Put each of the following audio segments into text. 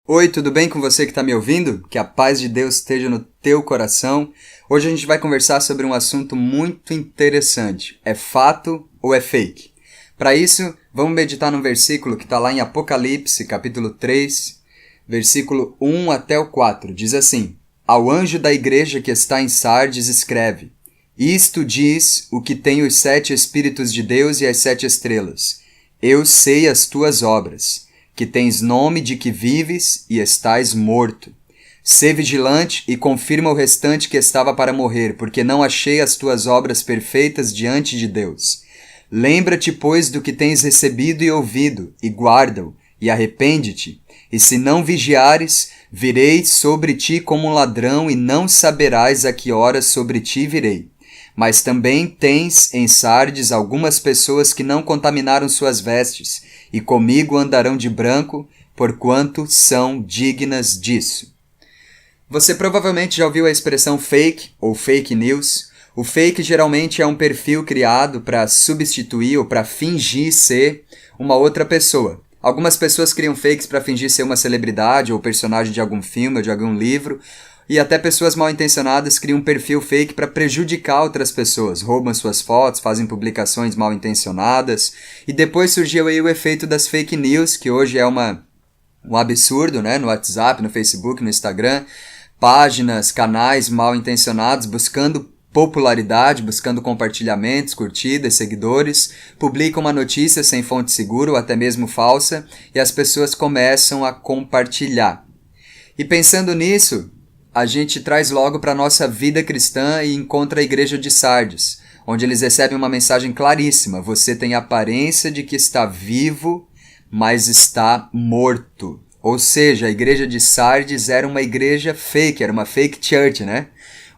Oi, tudo bem com você que está me ouvindo? Que a paz de Deus esteja no teu coração. Hoje a gente vai conversar sobre um assunto muito interessante. É fato ou é fake? Para isso, vamos meditar num versículo que está lá em Apocalipse, capítulo 3, versículo 1 até o 4. Diz assim: Ao anjo da igreja que está em Sardes escreve: Isto diz o que tem os 7 Espíritos de Deus e as 7 estrelas. Eu sei as tuas obras, que tens nome de que vives e estás morto. Sê vigilante e confirma o restante que estava para morrer, porque não achei as tuas obras perfeitas diante de Deus. Lembra-te, pois, do que tens recebido e ouvido, e guarda-o, e arrepende-te. E se não vigiares, virei sobre ti como um ladrão, e não saberás a que horas sobre ti virei. Mas também tens em Sardes algumas pessoas que não contaminaram suas vestes, e comigo andarão de branco, porquanto são dignas disso. Você provavelmente já ouviu a expressão fake ou fake news. O fake geralmente é um perfil criado para substituir ou para fingir ser uma outra pessoa. Algumas pessoas criam fakes para fingir ser uma celebridade ou personagem de algum filme ou de algum livro, e até pessoas mal intencionadas criam um perfil fake para prejudicar outras pessoas, roubam suas fotos, fazem publicações mal intencionadas, e depois surgiu aí o efeito das fake news, que hoje é um absurdo, né? No WhatsApp, no Facebook, no Instagram, páginas, canais mal intencionados buscando popularidade, buscando compartilhamentos, curtidas, seguidores, publicam uma notícia sem fonte segura ou até mesmo falsa, e as pessoas começam a compartilhar. E pensando nisso, a gente traz logo para a nossa vida cristã e encontra a igreja de Sardes, onde eles recebem uma mensagem claríssima: você tem a aparência de que está vivo, mas está morto. Ou seja, a igreja de Sardes era uma igreja fake, era uma fake church, né?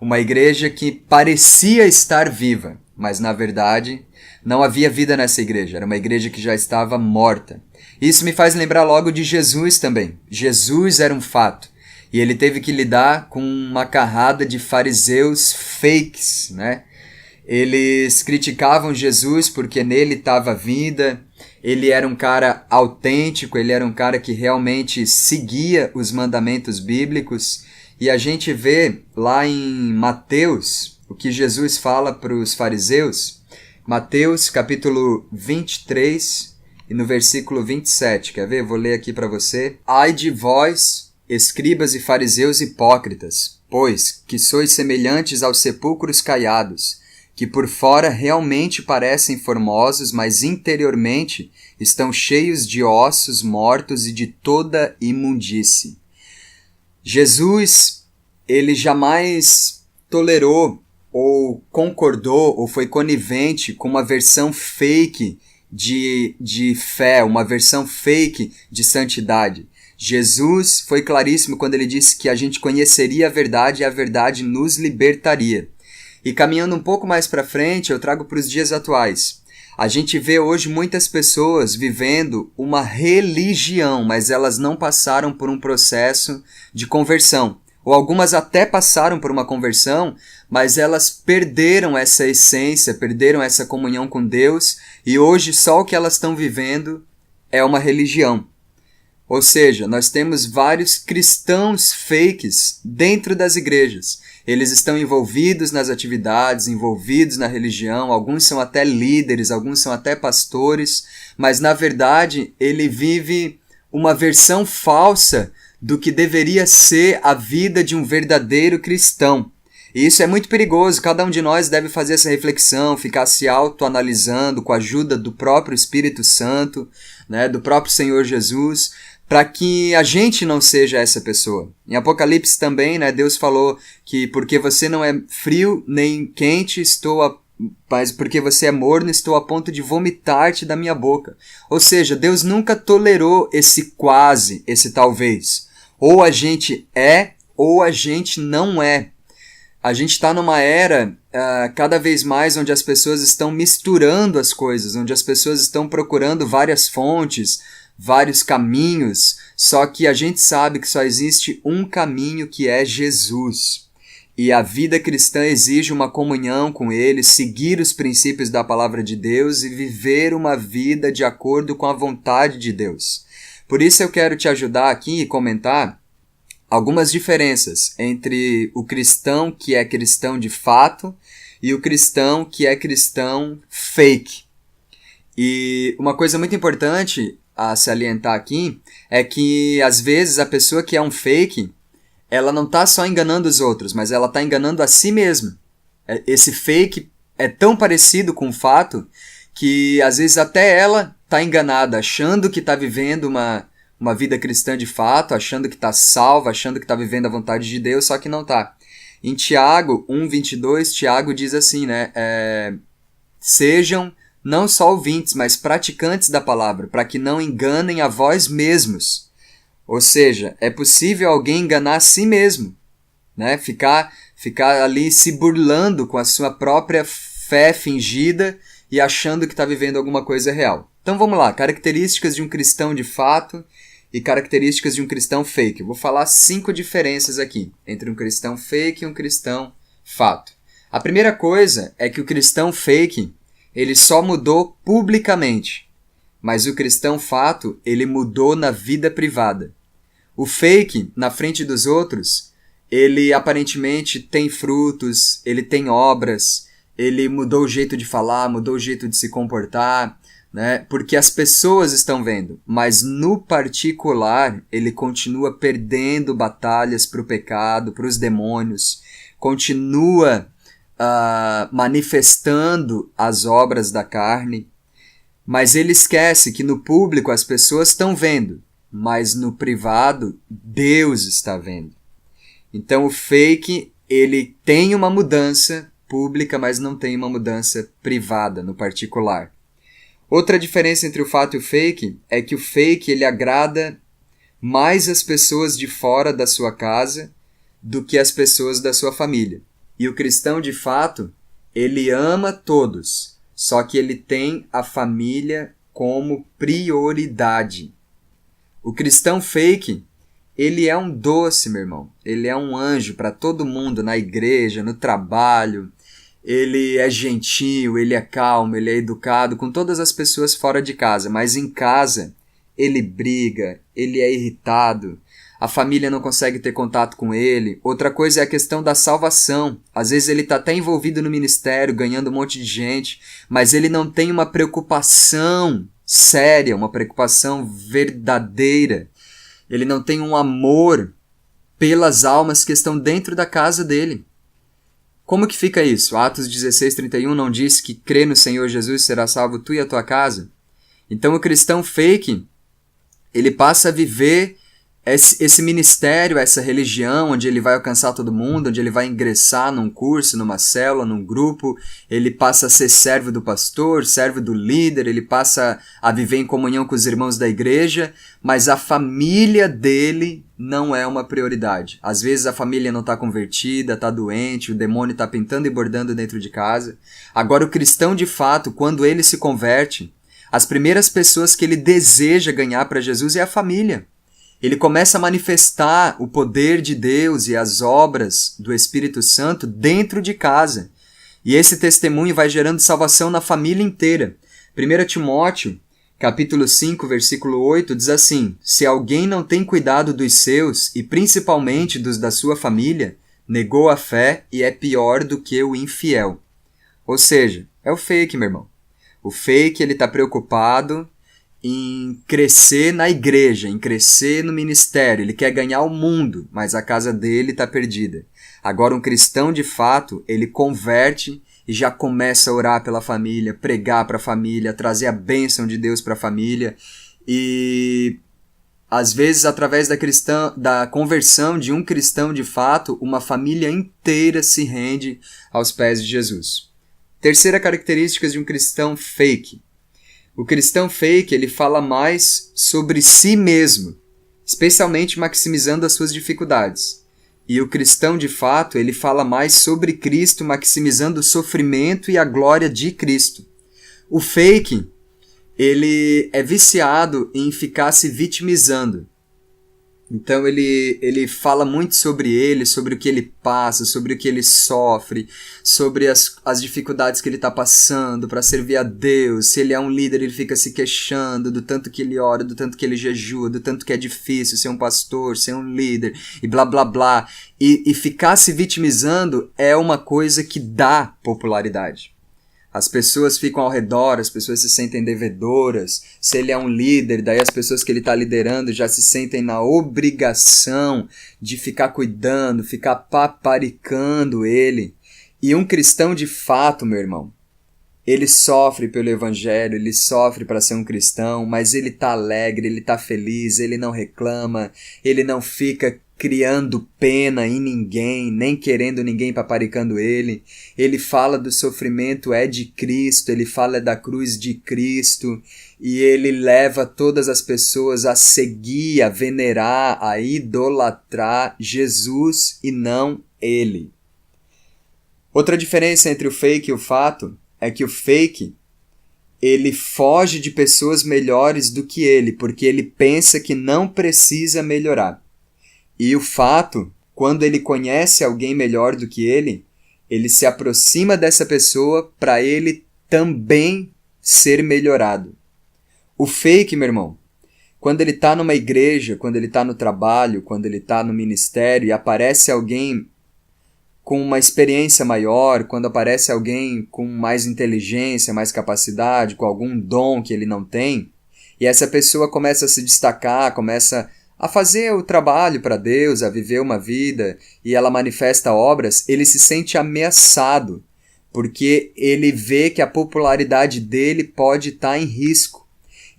Uma igreja que parecia estar viva, mas na verdade não havia vida nessa igreja, era uma igreja que já estava morta. Isso me faz lembrar logo de Jesus também. Jesus era um fato. E ele teve que lidar com uma carrada de fariseus fakes, né? Eles criticavam Jesus porque nele estava a vida, ele era um cara autêntico, ele era um cara que realmente seguia os mandamentos bíblicos. E a gente vê lá em Mateus o que Jesus fala para os fariseus. Mateus capítulo 23 e no versículo 27. Quer ver? Vou ler aqui para você. Ai de vós, escribas e fariseus hipócritas, pois que sois semelhantes aos sepulcros caiados, que por fora realmente parecem formosos, mas interiormente estão cheios de ossos mortos e de toda imundície. Jesus, ele jamais tolerou ou concordou ou foi conivente com uma versão fake de fé, uma versão fake de santidade. Jesus foi claríssimo quando ele disse que a gente conheceria a verdade e a verdade nos libertaria. E caminhando um pouco mais para frente, eu trago para os dias atuais. A gente vê hoje muitas pessoas vivendo uma religião, mas elas não passaram por um processo de conversão. Ou algumas até passaram por uma conversão, mas elas perderam essa essência, perderam essa comunhão com Deus, e hoje só o que elas estão vivendo é uma religião. Ou seja, nós temos vários cristãos fakes dentro das igrejas. Eles estão envolvidos nas atividades, envolvidos na religião, alguns são até líderes, alguns são até pastores, mas na verdade ele vive uma versão falsa do que deveria ser a vida de um verdadeiro cristão. E isso é muito perigoso, cada um de nós deve fazer essa reflexão, ficar se autoanalisando com a ajuda do próprio Espírito Santo, né, do próprio Senhor Jesus, para que a gente não seja essa pessoa. Em Apocalipse também, né, Deus falou que porque você não é frio nem quente, mas porque você é morno, estou a ponto de vomitar-te da minha boca. Ou seja, Deus nunca tolerou esse quase, esse talvez. Ou a gente é, ou a gente não é. A gente está numa era cada vez mais onde as pessoas estão misturando as coisas, onde as pessoas estão procurando várias fontes, vários caminhos, só que a gente sabe que só existe um caminho, que é Jesus. E a vida cristã exige uma comunhão com Ele, seguir os princípios da palavra de Deus e viver uma vida de acordo com a vontade de Deus. Por isso eu quero te ajudar aqui e comentar algumas diferenças entre o cristão que é cristão de fato e o cristão que é cristão fake. E uma coisa muito importante a salientar aqui é que, às vezes, a pessoa que é um fake, ela não está só enganando os outros, mas ela está enganando a si mesma. Esse fake é tão parecido com o fato que, às vezes, até ela está enganada, achando que está vivendo uma vida cristã de fato, achando que está salva, achando que está vivendo a vontade de Deus, só que não está. Em Tiago 1:22, Tiago diz assim, né? Sejam não só ouvintes, mas praticantes da palavra, para que não enganem a vós mesmos. Ou seja, é possível alguém enganar a si mesmo, né? Ficar ali se burlando com a sua própria fé fingida e achando que está vivendo alguma coisa real. Então vamos lá, características de um cristão de fato e características de um cristão fake. Eu vou falar 5 diferenças aqui entre um cristão fake e um cristão fato. A primeira coisa é que o cristão fake, ele só mudou publicamente, mas o cristão fato, ele mudou na vida privada. O fake, na frente dos outros, ele aparentemente tem frutos, ele tem obras, ele mudou o jeito de falar, mudou o jeito de se comportar, né? Porque as pessoas estão vendo, mas no particular ele continua perdendo batalhas para o pecado, para os demônios, continua manifestando as obras da carne, mas ele esquece que no público as pessoas estão vendo, mas no privado Deus está vendo. Então o fake, ele tem uma mudança pública, mas não tem uma mudança privada, no particular. Outra diferença entre o fato e o fake é que o fake, ele agrada mais as pessoas de fora da sua casa do que as pessoas da sua família. E o cristão de fato, ele ama todos, só que ele tem a família como prioridade. O cristão fake, ele é um doce, meu irmão. Ele é um anjo para todo mundo, na igreja, no trabalho. Ele é gentil, ele é calmo, ele é educado com todas as pessoas fora de casa. Mas em casa, ele briga, ele é irritado. A família não consegue ter contato com ele. Outra coisa é a questão da salvação. Às vezes ele está até envolvido no ministério, ganhando um monte de gente, mas ele não tem uma preocupação séria, uma preocupação verdadeira. Ele não tem um amor pelas almas que estão dentro da casa dele. Como que fica isso? Atos 16:31 não diz que crê no Senhor Jesus será salvo tu e a tua casa? Então o cristão fake, ele passa a viver esse ministério, essa religião, onde ele vai alcançar todo mundo, onde ele vai ingressar num curso, numa célula, num grupo, ele passa a ser servo do pastor, servo do líder, ele passa a viver em comunhão com os irmãos da igreja, mas a família dele não é uma prioridade. Às vezes a família não está convertida, está doente, o demônio está pintando e bordando dentro de casa. Agora o cristão de fato, quando ele se converte, as primeiras pessoas que ele deseja ganhar para Jesus é a família. Ele começa a manifestar o poder de Deus e as obras do Espírito Santo dentro de casa. E esse testemunho vai gerando salvação na família inteira. 1 Timóteo, capítulo 5, versículo 8, diz assim: se alguém não tem cuidado dos seus, e principalmente dos da sua família, negou a fé e é pior do que o infiel. Ou seja, é o fake, meu irmão. O fake, ele está preocupado em crescer na igreja, em crescer no ministério. Ele quer ganhar o mundo, mas a casa dele está perdida. Agora um cristão de fato, ele converte e já começa a orar pela família, pregar para a família, trazer a bênção de Deus para a família. E às vezes, através da conversão de um cristão de fato, uma família inteira se rende aos pés de Jesus. Terceira característica de um cristão fake. O cristão fake, ele fala mais sobre si mesmo, especialmente maximizando as suas dificuldades. E o cristão de fato, ele fala mais sobre Cristo, maximizando o sofrimento e a glória de Cristo. O fake, ele é viciado em ficar se vitimizando. Então ele fala muito sobre ele, sobre o que ele passa, sobre o que ele sofre, sobre as dificuldades que ele está passando para servir a Deus. Se ele é um líder, ele fica se queixando do tanto que ele ora, do tanto que ele jejua, do tanto que é difícil ser um pastor, ser um líder e blá blá blá. E ficar se vitimizando é uma coisa que dá popularidade. As pessoas ficam ao redor, as pessoas se sentem devedoras. Se ele é um líder, daí as pessoas que ele está liderando já se sentem na obrigação de ficar cuidando, ficar paparicando ele. E um cristão de fato, meu irmão, ele sofre pelo evangelho, ele sofre para ser um cristão, mas ele está alegre, ele está feliz, ele não reclama, ele não fica criando pena em ninguém, nem querendo ninguém paparicando ele. Ele fala do sofrimento é de Cristo, ele fala da cruz de Cristo, e ele leva todas as pessoas a seguir, a venerar, a idolatrar Jesus e não ele. Outra diferença entre o fake e o fato é que o fake, ele foge de pessoas melhores do que ele, porque ele pensa que não precisa melhorar. E o fato, quando ele conhece alguém melhor do que ele se aproxima dessa pessoa para ele também ser melhorado. O fake, meu irmão, quando ele está numa igreja, quando ele está no trabalho, quando ele está no ministério e aparece alguém com uma experiência maior, quando aparece alguém com mais inteligência, mais capacidade, com algum dom que ele não tem, e essa pessoa começa a se destacar, começa a fazer o trabalho para Deus, a viver uma vida, e ela manifesta obras, ele se sente ameaçado, porque ele vê que a popularidade dele pode estar em risco.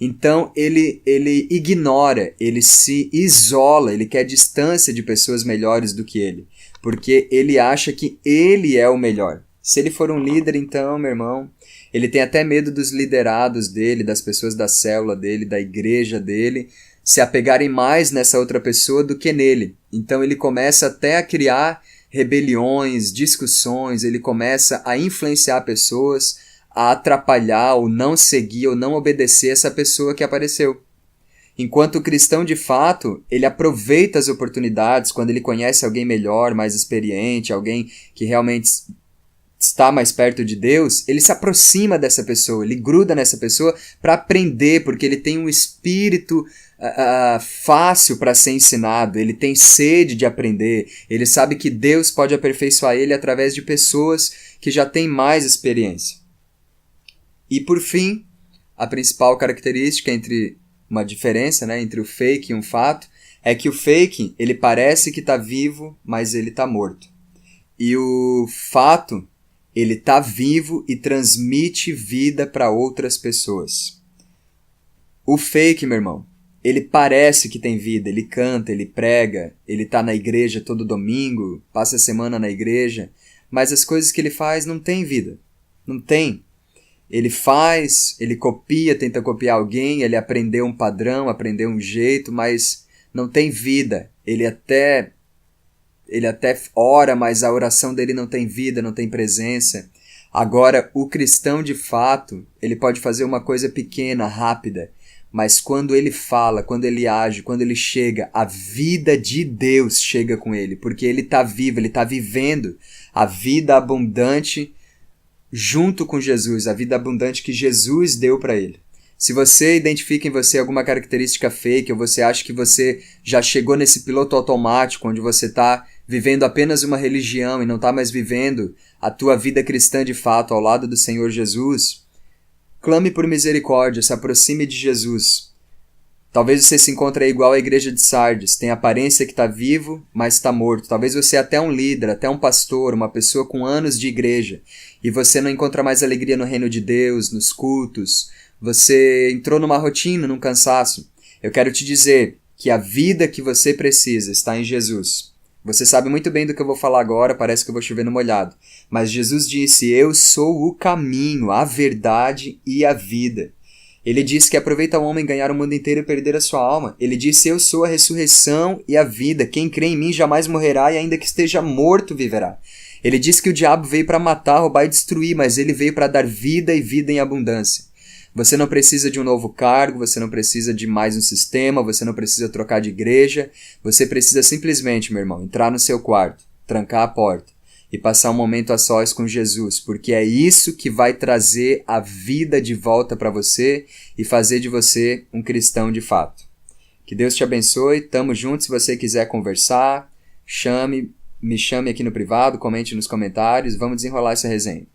Então ele ignora, ele se isola, ele quer distância de pessoas melhores do que ele, porque ele acha que ele é o melhor. Se ele for um líder, então, meu irmão, ele tem até medo dos liderados dele, das pessoas da célula dele, da igreja dele, se apegarem mais nessa outra pessoa do que nele. Então ele começa até a criar rebeliões, discussões, ele começa a influenciar pessoas, a atrapalhar ou não seguir ou não obedecer essa pessoa que apareceu. Enquanto o cristão de fato, ele aproveita as oportunidades quando ele conhece alguém melhor, mais experiente, alguém que realmente está mais perto de Deus, ele se aproxima dessa pessoa, ele gruda nessa pessoa para aprender, porque ele tem um espírito fácil para ser ensinado, ele tem sede de aprender, ele sabe que Deus pode aperfeiçoar ele através de pessoas que já têm mais experiência. E por fim, a principal característica uma diferença, né, entre o fake e um fato, é que o fake, ele parece que está vivo, mas ele está morto. E o fato, ele está vivo e transmite vida para outras pessoas. O fake, meu irmão, ele parece que tem vida, ele canta, ele prega, ele está na igreja todo domingo, passa a semana na igreja, mas as coisas que ele faz não têm vida. Não tem. Ele faz, ele copia, tenta copiar alguém, ele aprendeu um padrão, aprendeu um jeito, mas não tem vida. Ele até ora, mas a oração dele não tem vida, não tem presença. Agora, o cristão de fato, ele pode fazer uma coisa pequena, rápida, mas quando ele fala, quando ele age, quando ele chega, a vida de Deus chega com ele, porque ele está vivo, ele está vivendo a vida abundante junto com Jesus, a vida abundante que Jesus deu para ele. Se você identifica em você alguma característica fake, ou você acha que você já chegou nesse piloto automático, onde você está vivendo apenas uma religião e não está mais vivendo a tua vida cristã de fato ao lado do Senhor Jesus, clame por misericórdia, se aproxime de Jesus. Talvez você se encontre aí igual à igreja de Sardes, tem aparência que está vivo, mas está morto. Talvez você é até um líder, até um pastor, uma pessoa com anos de igreja, e você não encontra mais alegria no reino de Deus, nos cultos. Você entrou numa rotina, num cansaço. Eu quero te dizer que a vida que você precisa está em Jesus. Você sabe muito bem do que eu vou falar agora, parece que eu vou chover no molhado. Mas Jesus disse, eu sou o caminho, a verdade e a vida. Ele disse que aproveita o homem ganhar o mundo inteiro e perder a sua alma. Ele disse, eu sou a ressurreição e a vida. Quem crê em mim jamais morrerá e ainda que esteja morto viverá. Ele disse que o diabo veio para matar, roubar e destruir, mas ele veio para dar vida e vida em abundância. Você não precisa de um novo cargo, você não precisa de mais um sistema, você não precisa trocar de igreja. Você precisa simplesmente, meu irmão, entrar no seu quarto, trancar a porta e passar um momento a sós com Jesus, porque é isso que vai trazer a vida de volta para você e fazer de você um cristão de fato. Que Deus te abençoe, tamo junto. Se você quiser conversar, me chame aqui no privado, comente nos comentários, vamos desenrolar essa resenha.